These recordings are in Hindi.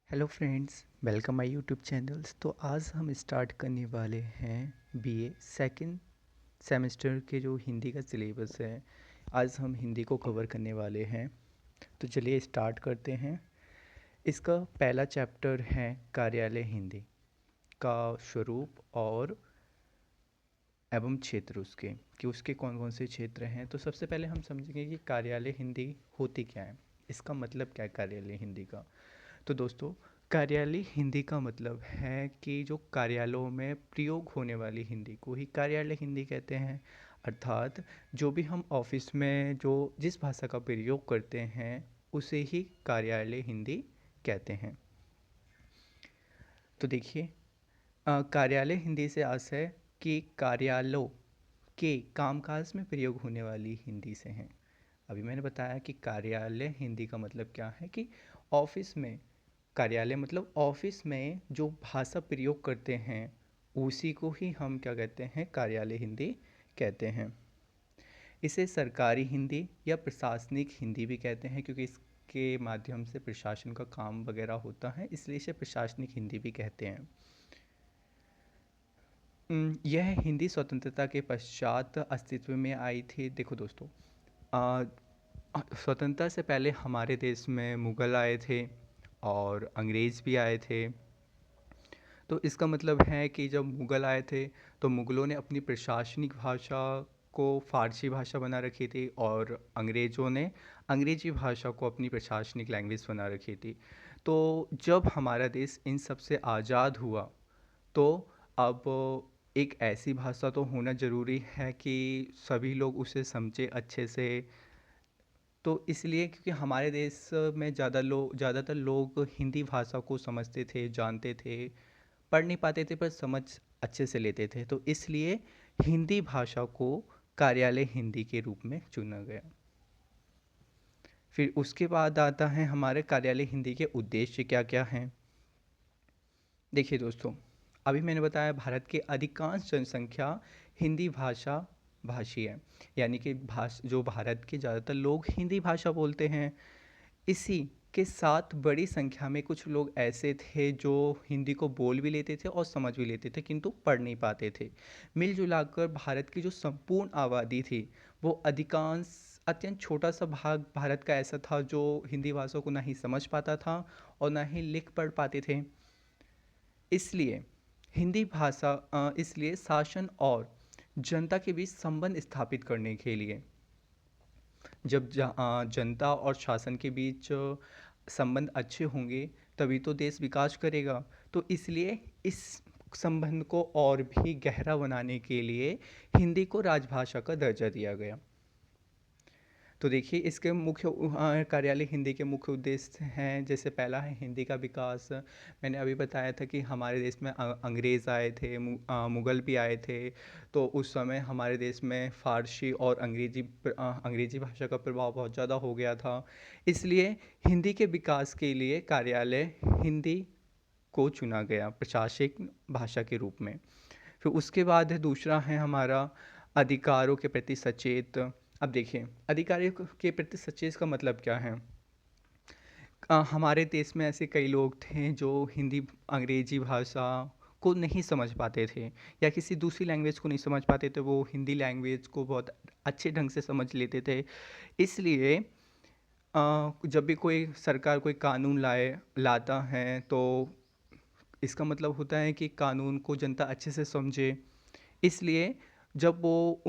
Hello friends, welcome my YouTube channels. तो आज हम स्टार्ट करने वाले हैं बीए सेकंड सेमेस्टर के जो हिंदी का सिलेबस है। आज हम हिंदी को कवर करने वाले हैं। तो चलिए स्टार्ट करते हैं। इसका पहला चैप्टर है कार्यालय हिंदी का स्वरूप और एवं क्षेत्र उसके कि उसके कौन कौन से क्षेत्र हैं। तो सबसे पहले हम समझेंगे कि कार्यालय हिंदी होती क्या है, इसका मतलब क्या है कार्यालय हिंदी का। तो दोस्तों, कार्यालय हिंदी का मतलब है कि जो कार्यालयों में प्रयोग होने वाली हिंदी को ही कार्यालय हिंदी कहते हैं। अर्थात जो भी हम ऑफिस में जो जिस भाषा का प्रयोग करते हैं उसे ही कार्यालय हिंदी कहते हैं। तो देखिए, कार्यालय हिंदी से आशय कि कार्यालयों के कामकाज में प्रयोग होने वाली हिंदी से हैं। अभी मैंने बताया कि कार्यालय हिंदी का मतलब क्या है कि ऑफिस में, कार्यालय मतलब ऑफिस में जो भाषा प्रयोग करते हैं उसी को ही हम क्या कहते हैं, कार्यालय हिंदी कहते हैं। इसे सरकारी हिंदी या प्रशासनिक हिंदी भी कहते हैं, क्योंकि इसके माध्यम से प्रशासन का काम वगैरह होता है, इसलिए इसे प्रशासनिक हिंदी भी कहते हैं। यह हिंदी स्वतंत्रता के पश्चात अस्तित्व में आई थी। देखो दोस्तों, आ, स्वतंत्रता से पहले हमारे देश में मुग़ल आए थे और अंग्रेज़ भी आए थे। तो इसका मतलब है कि जब मुग़ल आए थे तो मुग़लों ने अपनी प्रशासनिक भाषा को फ़ारसी भाषा बना रखी थी और अंग्रेज़ों ने अंग्रेज़ी भाषा को अपनी प्रशासनिक लैंग्वेज बना रखी थी। तो जब हमारा देश इन सब से आज़ाद हुआ तो अब एक ऐसी भाषा तो होना ज़रूरी है कि सभी लोग उसे समझे अच्छे से। तो इसलिए क्योंकि हमारे देश में ज़्यादातर लोग हिंदी भाषा को समझते थे, जानते थे, पढ़ नहीं पाते थे पर समझ अच्छे से लेते थे। तो इसलिए हिंदी भाषा को कार्यालय हिंदी के रूप में चुना गया। फिर उसके बाद आता है हमारे कार्यालय हिंदी के उद्देश्य क्या क्या हैं। देखिए दोस्तों, अभी मैंने बताया भारत की अधिकांश जनसंख्या हिंदी भाषा भाषी है, यानी कि जो भारत के ज़्यादातर लोग हिंदी भाषा बोलते हैं। इसी के साथ बड़ी संख्या में कुछ लोग ऐसे थे जो हिंदी को बोल भी लेते थे और समझ भी लेते थे, किंतु पढ़ नहीं पाते थे। मिलजुलाकर भारत की जो संपूर्ण आबादी थी, वो अधिकांश अत्यंत छोटा सा भाग भारत का ऐसा था जो हिंदी भाषा को ना ही समझ पाता था और ना ही लिख पढ़ पाते थे। इसलिए इसलिए शासन और जनता के बीच संबंध स्थापित करने के लिए, जब जनता और शासन के बीच संबंध अच्छे होंगे तभी तो देश विकास करेगा। तो इसलिए इस संबंध को और भी गहरा बनाने के लिए हिंदी को राजभाषा का दर्जा दिया गया। तो देखिए, इसके मुख्य कार्यालय हिंदी के मुख्य उद्देश्य हैं। जैसे पहला है हिंदी का विकास। मैंने अभी बताया था कि हमारे देश में अंग्रेज़ आए थे, मुग़ल भी आए थे। तो उस समय हमारे देश में फ़ारसी और अंग्रेज़ी भाषा का प्रभाव बहुत ज़्यादा हो गया था। इसलिए हिंदी के विकास के लिए कार्यालय हिंदी को चुना गया प्रशासनिक भाषा के रूप में। फिर उसके बाद है दूसरा है हमारा अधिकारों के प्रति सचेत। अब देखिए, अधिकारियों के प्रति सचेत का मतलब क्या है। हमारे देश में ऐसे कई लोग थे जो हिंदी अंग्रेजी भाषा को नहीं समझ पाते थे या किसी दूसरी लैंग्वेज को नहीं समझ पाते थे, वो हिंदी लैंग्वेज को बहुत अच्छे ढंग से समझ लेते थे। इसलिए जब भी कोई सरकार कोई कानून लाता है तो इसका मतलब होता है कि कानून को जनता अच्छे से समझे। इसलिए जब वो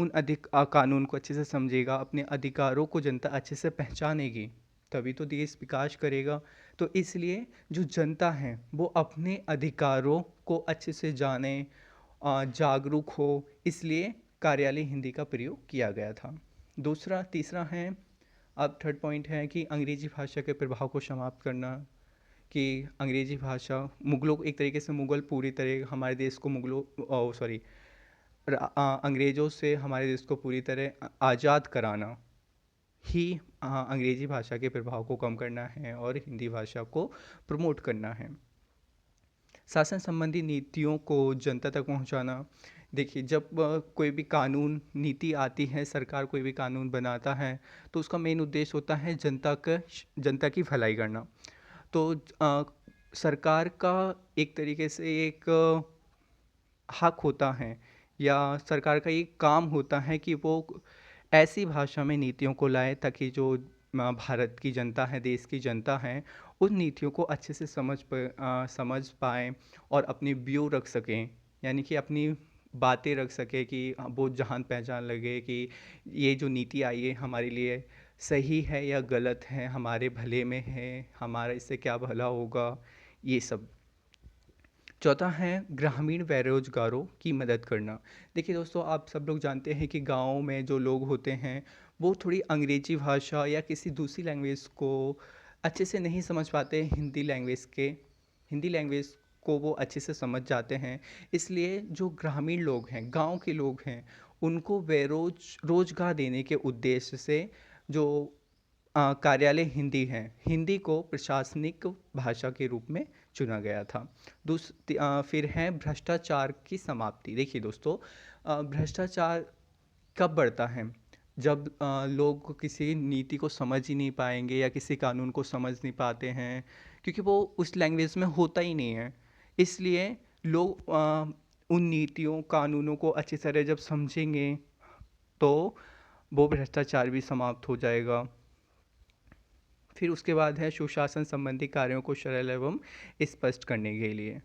कानून को अच्छे से समझेगा, अपने अधिकारों को जनता अच्छे से पहचानेगी, तभी तो देश विकास करेगा। तो इसलिए जो जनता है वो अपने अधिकारों को अच्छे से जाने, जागरूक हो, इसलिए कार्यालय हिंदी का प्रयोग किया गया था। तीसरा है, अब थर्ड पॉइंट है कि अंग्रेजी भाषा के प्रभाव को समाप्त करना। कि अंग्रेजी भाषा मुग़लों को एक तरीके से, मुग़ल पूरी तरह हमारे देश को अंग्रेज़ों से हमारे देश को पूरी तरह आज़ाद कराना ही अंग्रेजी भाषा के प्रभाव को कम करना है और हिंदी भाषा को प्रमोट करना है। शासन संबंधी नीतियों को जनता तक पहुंचाना। देखिए, जब कोई भी कानून नीति आती है, सरकार कोई भी कानून बनाता है, तो उसका मेन उद्देश्य होता है जनता की भलाई करना। तो सरकार का एक तरीके से एक हक होता है या सरकार का ये काम होता है कि वो ऐसी भाषा में नीतियों को लाए ताकि जो भारत की जनता है, देश की जनता है, उन नीतियों को अच्छे से समझ पाएँ और अपनी व्यू रख सकें। यानी कि अपनी बातें रख सकें कि वो जान-पहचान लगे कि ये जो नीति आई है हमारे लिए सही है या गलत है, हमारे भले में है, हमारा इससे क्या भला होगा, ये सब। चौथा है ग्रामीण बेरोजगारों की मदद करना। देखिए दोस्तों, आप सब लोग जानते हैं कि गाँव में जो लोग होते हैं वो थोड़ी अंग्रेजी भाषा या किसी दूसरी लैंग्वेज को अच्छे से नहीं समझ पाते। हिंदी लैंग्वेज को वो अच्छे से समझ जाते हैं। इसलिए जो ग्रामीण लोग हैं, गांव के लोग हैं, उनको रोजगार देने के उद्देश्य से जो कार्यालय हिंदी है, हिंदी को प्रशासनिक भाषा के रूप में चुना गया था। फिर है भ्रष्टाचार की समाप्ति। देखिए दोस्तों, भ्रष्टाचार कब बढ़ता है? जब लोग किसी नीति को समझ ही नहीं पाएंगे या किसी कानून को समझ नहीं पाते हैं, क्योंकि वो उस लैंग्वेज में होता ही नहीं है। इसलिए लोग उन नीतियों कानूनों को अच्छी तरह जब समझेंगे तो वो भ्रष्टाचार भी समाप्त हो जाएगा। फिर उसके बाद है सुशासन संबंधी कार्यों को सरल एवं स्पष्ट करने के लिए।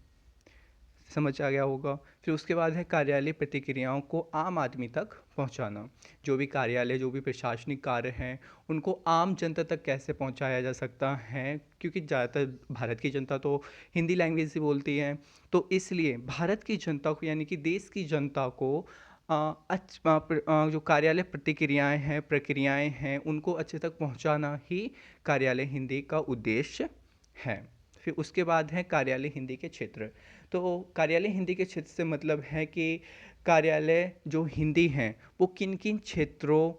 समझ आ गया होगा। फिर उसके बाद है कार्यालय प्रतिक्रियाओं को आम आदमी तक पहुंचाना। जो भी कार्यालय, जो भी प्रशासनिक कार्य हैं, उनको आम जनता तक कैसे पहुंचाया जा सकता है, क्योंकि ज़्यादातर भारत की जनता तो हिंदी लैंग्वेज ही बोलती है। तो इसलिए भारत की जनता को, यानी कि देश की जनता को जो कार्यालय प्रतिक्रियाएं हैं, प्रक्रियाएं हैं, उनको अच्छे तक पहुंचाना ही कार्यालय हिंदी का उद्देश्य है। फिर उसके बाद है कार्यालय हिंदी के क्षेत्र। तो कार्यालय हिंदी के क्षेत्र से मतलब है कि कार्यालय जो हिंदी हैं वो किन किन क्षेत्रों,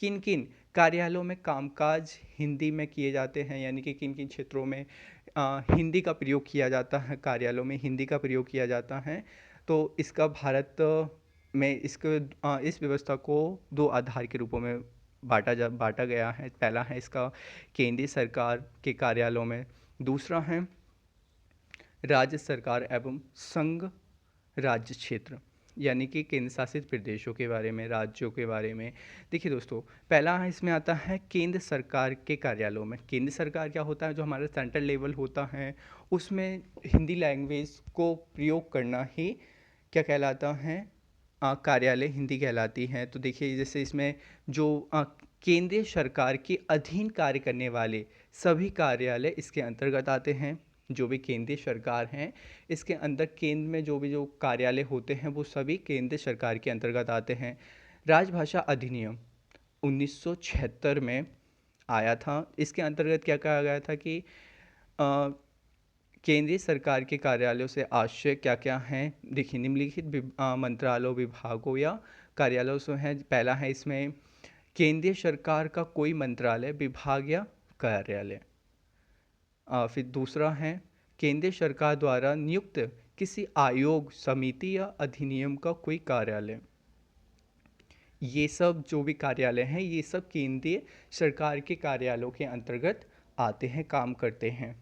किन किन कार्यालयों में कामकाज हिंदी में किए जाते हैं, यानी कि किन किन क्षेत्रों में हिंदी का प्रयोग किया जाता है, कार्यालयों में हिंदी का प्रयोग किया जाता है। तो इसका भारत में इस व्यवस्था को दो आधार के रूपों में बांटा गया है। पहला है इसका केंद्रीय सरकार के कार्यालयों में, दूसरा है राज्य सरकार एवं संघ राज्य क्षेत्र, यानी कि केंद्र शासित प्रदेशों के बारे में, राज्यों के बारे में। देखिए दोस्तों, पहला है इसमें आता है केंद्र सरकार के कार्यालयों में। केंद्र सरकार क्या होता है? जो हमारा सेंट्रल लेवल होता है, उसमें हिंदी लैंग्वेज को प्रयोग करना ही क्या कहलाता है? कार्यालय हिंदी कहलाती है। तो देखिए, जैसे इसमें जो केंद्रीय सरकार के अधीन कार्य करने वाले सभी कार्यालय इसके अंतर्गत आते हैं। जो भी केंद्रीय सरकार हैं, इसके अंदर केंद्र में जो कार्यालय होते हैं वो सभी केंद्र सरकार के अंतर्गत आते हैं। राजभाषा अधिनियम 1976 में आया था। इसके अंतर्गत क्या कहा गया था कि अ, केंद्रीय सरकार के कार्यालयों से आशय क्या क्या हैं? देखिए, निम्नलिखित मंत्रालयों, विभागों या कार्यालयों से हैं। पहला है इसमें केंद्रीय सरकार का कोई मंत्रालय, विभाग या कार्यालय। फिर दूसरा है केंद्रीय सरकार द्वारा नियुक्त किसी आयोग, समिति या अधिनियम का कोई कार्यालय। ये सब जो भी कार्यालय हैं, ये सब केंद्रीय सरकार के कार्यालयों के अंतर्गत आते हैं, काम करते हैं।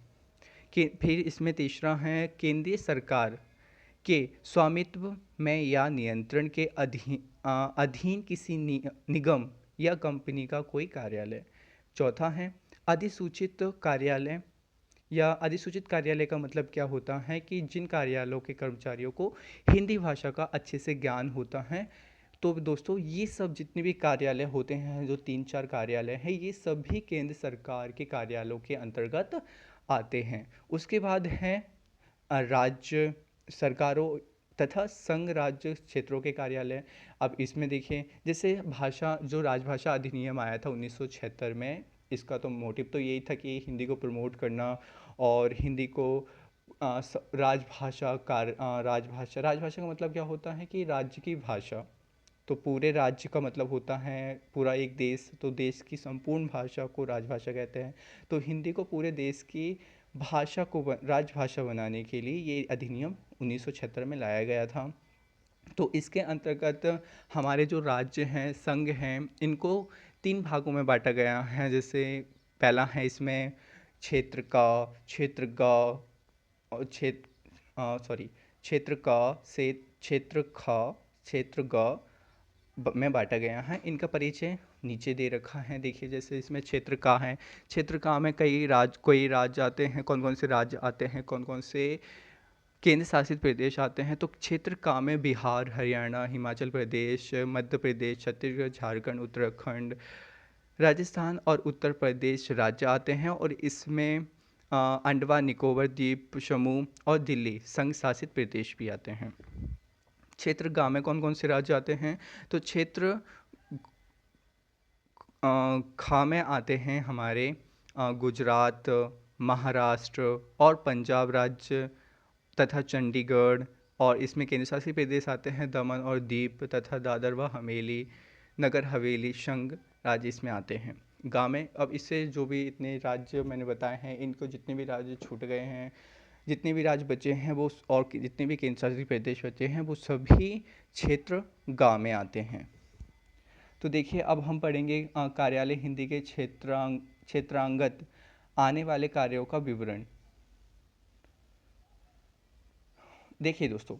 फिर इसमें तीसरा है केंद्रीय सरकार के स्वामित्व में या नियंत्रण के अधीन किसी निगम या कंपनी का कोई कार्यालय। चौथा है अधिसूचित कार्यालय। या अधिसूचित कार्यालय का मतलब क्या होता है कि जिन कार्यालयों के कर्मचारियों को हिंदी भाषा का अच्छे से ज्ञान होता है। तो दोस्तों, ये सब जितने भी कार्यालय होते हैं, जो 3-4 कार्यालय हैं, ये सभी केंद्र सरकार के कार्यालयों के अंतर्गत आते हैं। उसके बाद है राज्य सरकारों तथा संघ राज्य क्षेत्रों के कार्यालय। अब इसमें देखिए, जैसे जो राजभाषा अधिनियम आया था 1976 में, इसका तो मोटिव तो यही था कि हिंदी को प्रमोट करना और हिंदी को राजभाषा का मतलब क्या होता है कि राज्य की भाषा। तो पूरे राज्य का मतलब होता है पूरा एक देश, तो देश की संपूर्ण भाषा को राजभाषा कहते हैं। तो हिंदी को पूरे देश की भाषा को राजभाषा बनाने के लिए ये अधिनियम 1976 में लाया गया था। तो इसके अंतर्गत हमारे जो राज्य हैं, संघ हैं, इनको 3 भागों में बांटा गया है। जैसे पहला है इसमें क्षेत्र का, और सॉरी क्षेत्र क से क्षेत्र ख, क्षेत्र ग में बांटा गया है। इनका परिचय नीचे दे रखा है। देखिए जैसे इसमें क्षेत्र का है, क्षेत्र का में कई राज्य आते हैं, कौन कौन से राज्य आते हैं, कौन कौन से केंद्र शासित प्रदेश आते हैं। तो क्षेत्र का में बिहार, हरियाणा, हिमाचल प्रदेश, मध्य प्रदेश, छत्तीसगढ़, झारखंड, उत्तराखंड, राजस्थान और उत्तर प्रदेश राज्य आते हैं। और इसमें अंडमान निकोबार द्वीप समूह और दिल्ली संघ शासित प्रदेश भी आते हैं। क्षेत्र ग में कौन कौन से राज्य आते हैं? तो क्षेत्र खा में आते हैं हमारे गुजरात, महाराष्ट्र और पंजाब राज्य तथा चंडीगढ़। और इसमें केंद्र शासित प्रदेश आते हैं दमन और दीव तथा दादर व हवेली, नगर हवेली संघ राज्य इसमें आते हैं। गाँव में अब इससे जो भी इतने राज्य मैंने बताए हैं, इनको जितने भी राज्य छूट गए हैं, जितने भी राज्य बचे हैं वो, और जितने भी केंद्र शासित प्रदेश बचे हैं वो सभी क्षेत्र गाँव में आते हैं। तो देखिए अब हम पढ़ेंगे कार्यालय हिंदी के क्षेत्रांगत आने वाले कार्यों का विवरण। देखिए दोस्तों,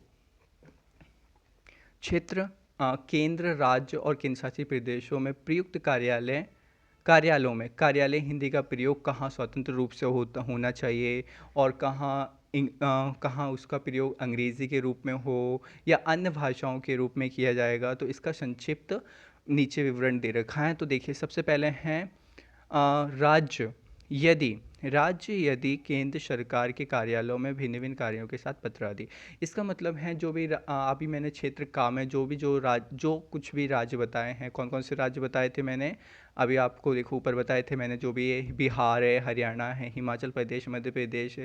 क्षेत्र केंद्र, राज्य और केंद्र शासित प्रदेशों में प्रयुक्त कार्यालयों में कार्यालय हिंदी का प्रयोग कहाँ स्वतंत्र रूप से होना चाहिए, और कहाँ उसका प्रयोग अंग्रेज़ी के रूप में हो या अन्य भाषाओं के रूप में किया जाएगा, तो इसका संक्षिप्त नीचे विवरण दे रखा है। तो देखिए सबसे पहले हैं राज्य। यदि केंद्र सरकार के कार्यालयों में भिन्न भिन्न कार्यों के साथ पत्र आदि। इसका मतलब है जो भी अभी मैंने क्षेत्र का में जो कुछ भी राज्य बताए हैं, कौन कौन से राज्य बताए थे मैंने, अभी आपको देखो ऊपर बताए थे मैंने, जो भी ये बिहार है, हरियाणा है, हिमाचल प्रदेश, मध्य प्रदेश,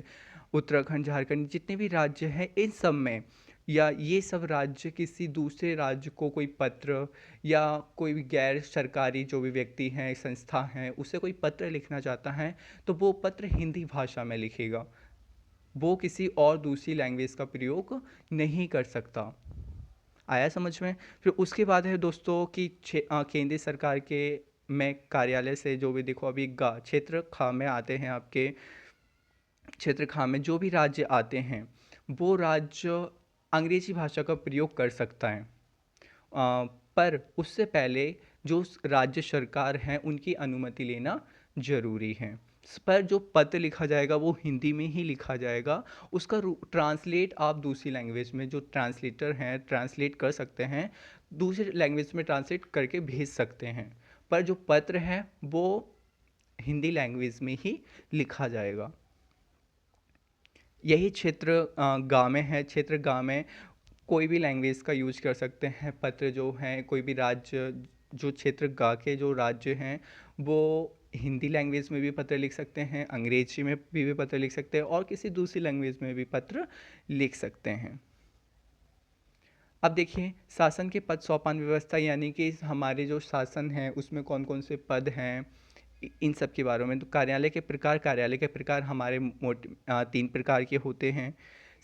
उत्तराखंड, झारखंड, जितने भी राज्य हैं इन सब में, या ये सब राज्य किसी दूसरे राज्य को कोई पत्र, या कोई भी गैर सरकारी जो भी व्यक्ति हैं, संस्था हैं, उसे कोई पत्र लिखना चाहता है तो वो पत्र हिंदी भाषा में लिखेगा, वो किसी और दूसरी लैंग्वेज का प्रयोग नहीं कर सकता। आया समझ में? फिर उसके बाद है दोस्तों कि केंद्रीय सरकार के में कार्यालय से जो भी, देखो अभी क्षेत्र खा में आते हैं आपके, क्षेत्र खा में जो भी राज्य आते हैं वो राज्य अंग्रेजी भाषा का प्रयोग कर सकता है, पर उससे पहले जो राज्य सरकार है उनकी अनुमति लेना जरूरी है। पर जो पत्र लिखा जाएगा वो हिंदी में ही लिखा जाएगा, उसका ट्रांसलेट आप दूसरी लैंग्वेज में, जो ट्रांसलेटर हैं ट्रांसलेट कर सकते हैं, दूसरी लैंग्वेज में ट्रांसलेट करके भेज सकते हैं, पर जो पत्र है वो हिंदी लैंग्वेज में ही लिखा जाएगा। यही क्षेत्र गाँव में है। क्षेत्र गाँव में कोई भी लैंग्वेज का यूज कर सकते हैं। पत्र जो हैं कोई भी राज्य, जो क्षेत्र गा के जो राज्य हैं वो हिंदी लैंग्वेज में भी पत्र लिख सकते हैं, अंग्रेजी में भी पत्र लिख सकते हैं, और किसी दूसरी लैंग्वेज में भी पत्र लिख सकते हैं। अब देखिए शासन के पद सोपान व्यवस्था, यानी कि हमारे जो शासन है उसमें कौन कौन से पद हैं, इन सब के बारे में। तो कार्यालय के प्रकार हमारे तीन प्रकार के होते हैं।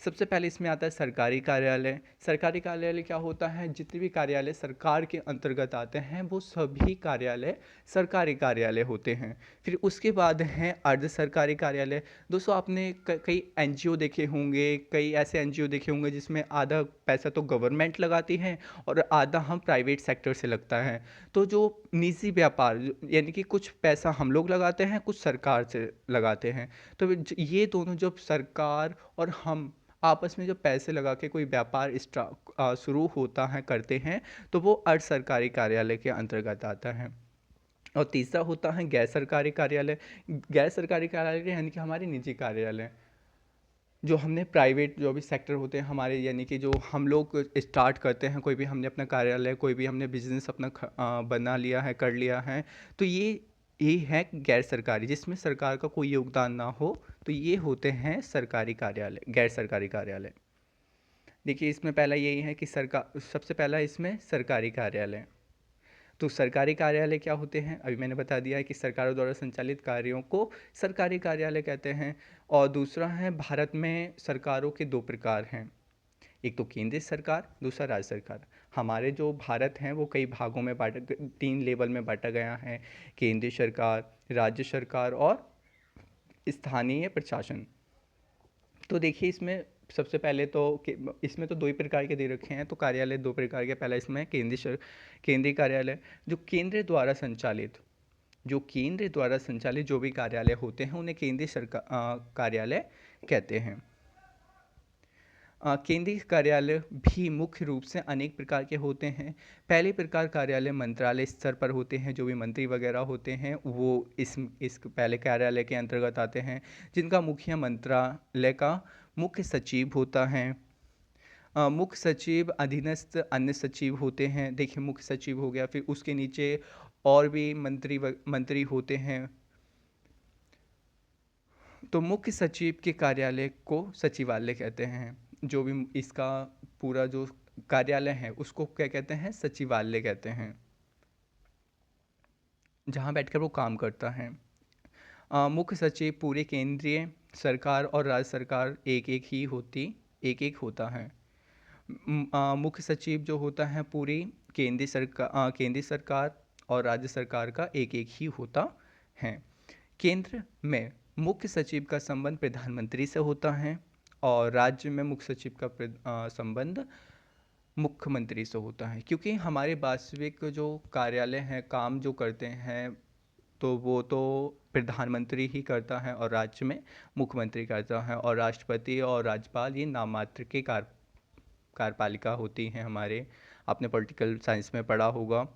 सबसे पहले इसमें आता है सरकारी कार्यालय। सरकारी कार्यालय क्या होता है? जितने भी कार्यालय सरकार के अंतर्गत आते हैं वो सभी कार्यालय सरकारी कार्यालय होते हैं। फिर उसके बाद हैं अर्ध सरकारी कार्यालय। दोस्तों आपने कई एनजीओ देखे होंगे, कई ऐसे एनजीओ देखे होंगे जिसमें आधा पैसा तो गवर्नमेंट लगाती है और आधा हम प्राइवेट सेक्टर से लगता है। तो जो निजी व्यापार, यानी कि कुछ पैसा हम लोग लगाते हैं, कुछ सरकार से लगाते हैं, तो ये दोनों जब सरकार और हम आपस में जब पैसे लगा के कोई व्यापार शुरू होता है, करते हैं, तो वो अर्ध सरकारी कार्यालय के अंतर्गत आता है। और तीसरा होता है गैर सरकारी कार्यालय। गैर सरकारी कार्यालय यानी कि हमारे निजी कार्यालय, जो हमने प्राइवेट जो भी सेक्टर होते हैं हमारे, यानी कि जो हम लोग स्टार्ट करते हैं, कोई भी हमने अपना कार्यालय, कोई भी हमने बिजनेस अपना बना लिया है, कर लिया है, तो ये है गैर सरकारी, जिसमें सरकार का कोई योगदान ना हो, तो ये होते हैं सरकारी कार्यालय, गैर सरकारी कार्यालय। देखिए इसमें पहला यही है कि सबसे पहला इसमें सरकारी कार्यालय। तो सरकारी कार्यालय क्या होते हैं? अभी मैंने बता दिया है कि सरकारों द्वारा संचालित कार्यों को सरकारी कार्यालय कहते हैं। और दूसरा है, भारत में सरकारों के दो प्रकार हैं, एक तो केंद्रीय सरकार, दूसरा राज्य सरकार। हमारे जो भारत हैं वो कई भागों में तीन लेवल में बांटा गया है, केंद्रीय सरकार, राज्य सरकार और स्थानीय प्रशासन। तो देखिए इसमें सबसे पहले तो इसमें तो दो ही प्रकार के दे रखे हैं, तो कार्यालय दो प्रकार के। पहला इसमें केंद्रीय कार्यालय, जो केंद्र द्वारा संचालित जो भी कार्यालय होते हैं उन्हें केंद्रीय सरकार कार्यालय कहते हैं। केंद्रीय कार्यालय भी मुख्य रूप से अनेक प्रकार के होते हैं। पहले प्रकार कार्यालय मंत्रालय स्तर पर होते हैं, जो भी मंत्री वगैरह होते हैं वो इस पहले कार्यालय के अंतर्गत आते हैं, जिनका मुखिया मंत्रालय का मुख्य सचिव होता है। मुख्य सचिव अधीनस्थ अन्य सचिव होते हैं। देखिए मुख्य सचिव हो गया, फिर उसके नीचे और भी मंत्री होते हैं। तो मुख्य सचिव के कार्यालय को सचिवालय कहते हैं। जो भी इसका पूरा जो कार्यालय है उसको क्या कहते हैं, सचिवालय कहते हैं, जहाँ बैठकर वो काम करता है। मुख्य सचिव पूरे केंद्रीय सरकार और राज्य सरकार एक एक होता है। मुख्य सचिव जो होता है पूरी केंद्रीय सरकार और राज्य सरकार का एक एक ही होता है। केंद्र में मुख्य सचिव का संबंध प्रधानमंत्री से होता है और राज्य में मुख्य सचिव का संबंध मुख्यमंत्री से होता है। क्योंकि हमारे वास्तविक जो कार्यालय हैं, काम जो करते हैं, तो वो तो प्रधानमंत्री ही करता है और राज्य में मुख्यमंत्री करता है, और राष्ट्रपति और राज्यपाल ये नाम मात्र के कार्यपालिका होती हैं हमारे। आपने पॉलिटिकल साइंस में पढ़ा होगा,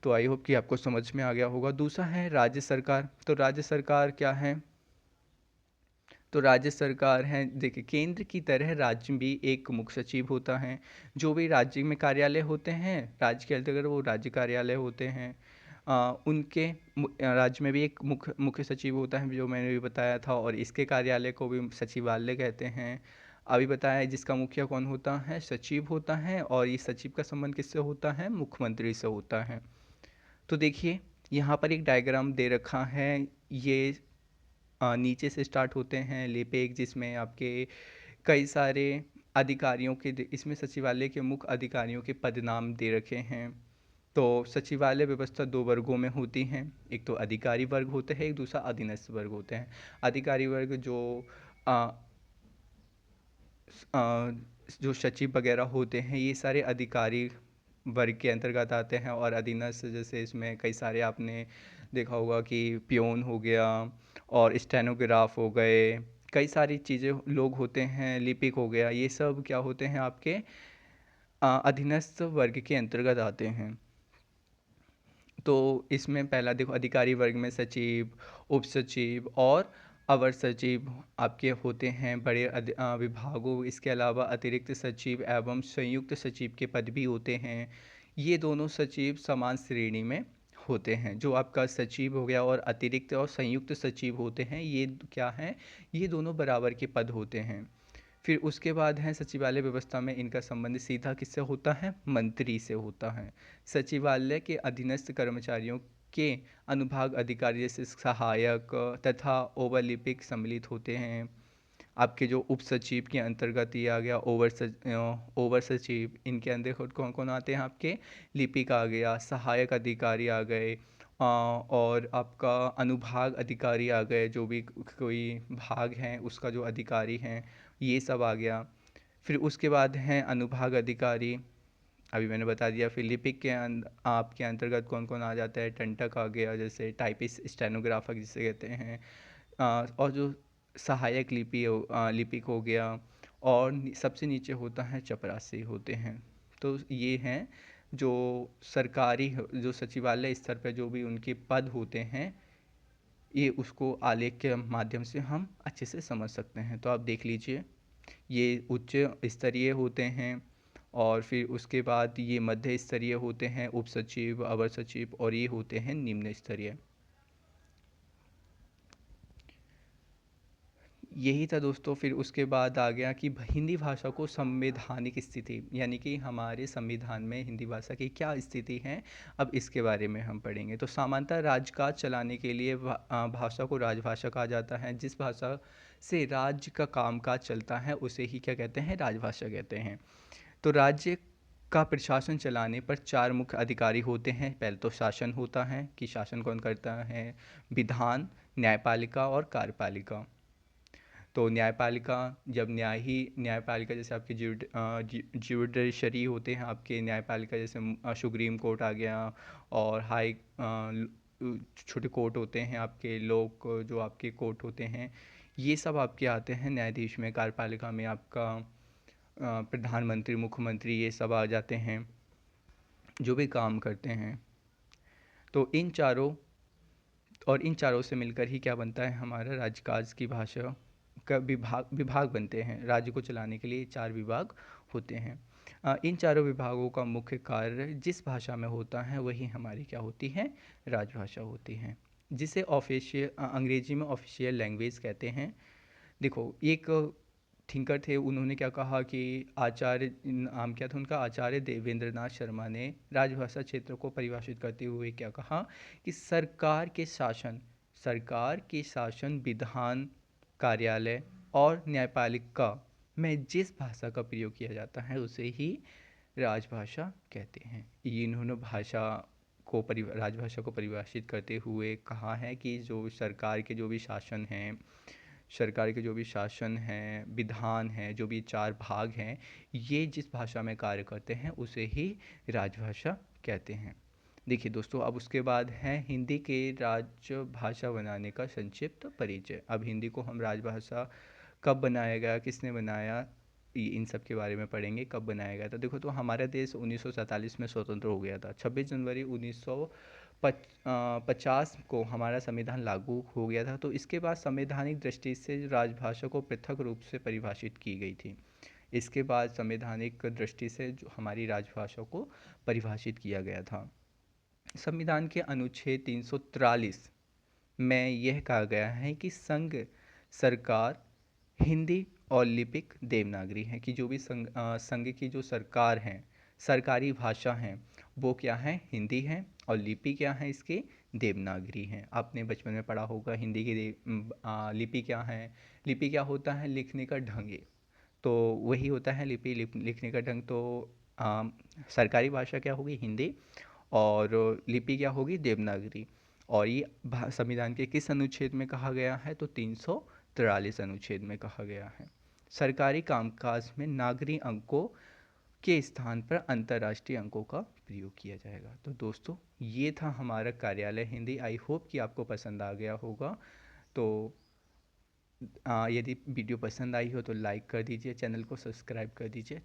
तो आई होप कि आपको समझ में आ गया होगा। दूसरा है राज्य सरकार। तो राज्य सरकार क्या है, तो राज्य सरकार है, देखिए केंद्र की तरह राज्य भी एक मुख्य सचिव होता है। जो भी राज्य में कार्यालय होते हैं, राज्य के अंतर्गत वो राज्य कार्यालय होते हैं, उनके राज्य में भी एक मुख्य सचिव होता है, जो मैंने भी बताया था, और इसके कार्यालय को भी सचिवालय कहते हैं। अभी बताया जिसका मुखिया कौन होता है, सचिव होता है, और ये सचिव का संबंध किससे होता है, मुख्यमंत्री से होता है। तो देखिए यहाँ पर एक डायग्राम दे रखा है, ये नीचे से स्टार्ट होते हैं लेपेक, जिसमें आपके कई सारे अधिकारियों के इसमें सचिवालय के मुख्य अधिकारियों के पद नाम दे रखे हैं। तो सचिवालय व्यवस्था दो वर्गों में होती हैं, एक तो अधिकारी वर्ग होते हैं, एक दूसरा अधीनस्थ वर्ग होते हैं। अधिकारी वर्ग आ, आ, जो सचिव वगैरह होते हैं ये सारे अधिकारी वर्ग के अंतर्गत आते हैं, और अधीनस्थ जैसे इसमें कई सारे आपने देखा होगा कि पियोन हो गया और स्टेनोग्राफ हो गए, कई सारी चीज़ें लोग होते हैं, लिपिक हो गया, ये सब क्या होते हैं आपके अधीनस्थ वर्ग के अंतर्गत आते हैं। तो इसमें पहला देखो अधिकारी वर्ग में सचिव, उप सचिव और अवर सचिव आपके होते हैं बड़े विभागों। इसके अलावा अतिरिक्त सचिव एवं संयुक्त सचिव के पद भी होते हैं। ये दोनों सचिव समान श्रेणी में होते हैं। जो आपका सचिव हो गया और अतिरिक्त और संयुक्त सचिव होते हैं, ये क्या हैं, ये दोनों बराबर के पद होते हैं। फिर उसके बाद है सचिवालय व्यवस्था में इनका संबंध सीधा किससे होता है, मंत्री से होता है। सचिवालय के अधीनस्थ कर्मचारियों के अनुभाग अधिकारी जैसे सहायक तथा ओवरलिपिक सम्मिलित होते हैं। आपके जो उप सचिव के अंतर्गत ये आ गया ओवर सचिव, इनके अंदर कौन कौन आते हैं, आपके लिपिक आ गया, सहायक अधिकारी आ गए, और आपका अनुभाग अधिकारी आ गए, जो भी कोई भाग हैं उसका जो अधिकारी हैं, ये सब आ गया। फिर उसके बाद हैं अनुभाग अधिकारी, अभी मैंने बता दिया। फिर लिपिक के आपके अंतर्गत कौन कौन आ जाता है, टंटक आ गया, जैसे टाइपिस्ट स्टेनोग्राफर जिसे कहते हैं, और जो सहायक लिपिक हो गया, और सबसे नीचे होता है चपरासी होते हैं। तो ये हैं जो सरकारी जो सचिवालय स्तर पर जो भी उनके पद होते हैं, ये उसको आलेख के माध्यम से हम अच्छे से समझ सकते हैं। तो आप देख लीजिए, ये उच्च स्तरीय होते हैं, और फिर उसके बाद ये मध्य स्तरीय होते हैं, उप सचिव, अवर सचिव, और ये होते हैं निम्न स्तरीय। यही था दोस्तों। फिर उसके बाद आ गया कि हिंदी भाषा को संवैधानिक स्थिति, यानी कि हमारे संविधान में हिंदी भाषा की क्या स्थिति है, अब इसके बारे में हम पढ़ेंगे। तो सामान्यतः राजकाज चलाने के लिए भाषा को राजभाषा कहा जाता है। जिस भाषा से राज्य का कामकाज चलता है उसे ही क्या कहते हैं, राजभाषा कहते हैं। तो राज्य का प्रशासन चलाने पर चार मुख्य अधिकारी होते हैं। पहले तो शासन होता है कि शासन कौन करता है, विधान, न्यायपालिका और कार्यपालिका। तो न्यायपालिका, जब न्यायपालिका जैसे आपके ज्यूडिशरी होते हैं, आपके न्यायपालिका जैसे सुप्रीम कोर्ट आ गया, और छोटे कोर्ट होते हैं आपके, लोक जो आपके कोर्ट होते हैं, ये सब आपके आते हैं न्यायाधीश में। कार्यपालिका में आपका प्रधानमंत्री, मुख्यमंत्री, ये सब आ जाते हैं जो भी काम करते हैं। तो इन चारों से मिलकर ही क्या बनता है, हमारा राजकाज की भाषा का विभाग विभाग बनते हैं। राज्य को चलाने के लिए 4 विभाग होते हैं। इन चारों विभागों का मुख्य कार्य जिस भाषा में होता है वही हमारी क्या होती है, राजभाषा होती है, जिसे अंग्रेजी में ऑफिशियल लैंग्वेज कहते हैं। देखो, एक थिंकर थे, उन्होंने क्या कहा कि नाम क्या था उनका, आचार्य देवेंद्रनाथ शर्मा ने राजभाषा क्षेत्र को परिभाषित करते हुए क्या कहा कि सरकार के शासन, विधान, कार्यालय और न्यायपालिका में जिस भाषा का प्रयोग किया जाता है उसे ही राजभाषा कहते हैं। ये इन्होंने राजभाषा को परिभाषित करते हुए कहा है कि सरकार के जो भी शासन हैं, विधान हैं, जो भी 4 भाग हैं, ये जिस भाषा में कार्य करते हैं उसे ही राजभाषा कहते हैं। देखिए दोस्तों, अब उसके बाद है हिंदी के राजभाषा बनाने का संक्षिप्त परिचय। अब हिंदी को हम राजभाषा कब बनाया गया, किसने बनाया, इन सब के बारे में पढ़ेंगे। कब बनाया गया था, देखो तो हमारा देश 1947 में स्वतंत्र हो गया था। 26 जनवरी 1950 को हमारा संविधान लागू हो गया था। तो इसके बाद संवैधानिक दृष्टि से राजभाषा को पृथक रूप से परिभाषित की गई थी। इसके बाद संवैधानिक दृष्टि से जो हमारी राजभाषा को परिभाषित किया गया था, संविधान के अनुच्छेद 343 में यह कहा गया है कि सरकार हिंदी और लिपिक देवनागरी है, कि जो भी संघ की जो सरकार हैं, सरकारी भाषा हैं, वो क्या है, हिंदी है, और लिपि क्या है इसकी, देवनागरी है। आपने बचपन में पढ़ा होगा हिंदी की लिपि क्या है। लिपि क्या होता है, लिखने का ढंग, तो वही होता है लिपि, लिखने का ढंग। तो सरकारी भाषा क्या होगी, हिंदी, और लिपि क्या होगी, देवनागरी। और ये संविधान के किस अनुच्छेद में कहा गया है, तो 343 अनुच्छेद में कहा गया है। सरकारी कामकाज में नागरी अंकों के स्थान पर अंतर्राष्ट्रीय अंकों का प्रयोग किया जाएगा। तो दोस्तों, ये था हमारा कार्यालय हिंदी। आई होप कि आपको पसंद आ गया होगा। तो यदि वीडियो पसंद आई हो तो लाइक कर दीजिए, चैनल को सब्सक्राइब कर दीजिए।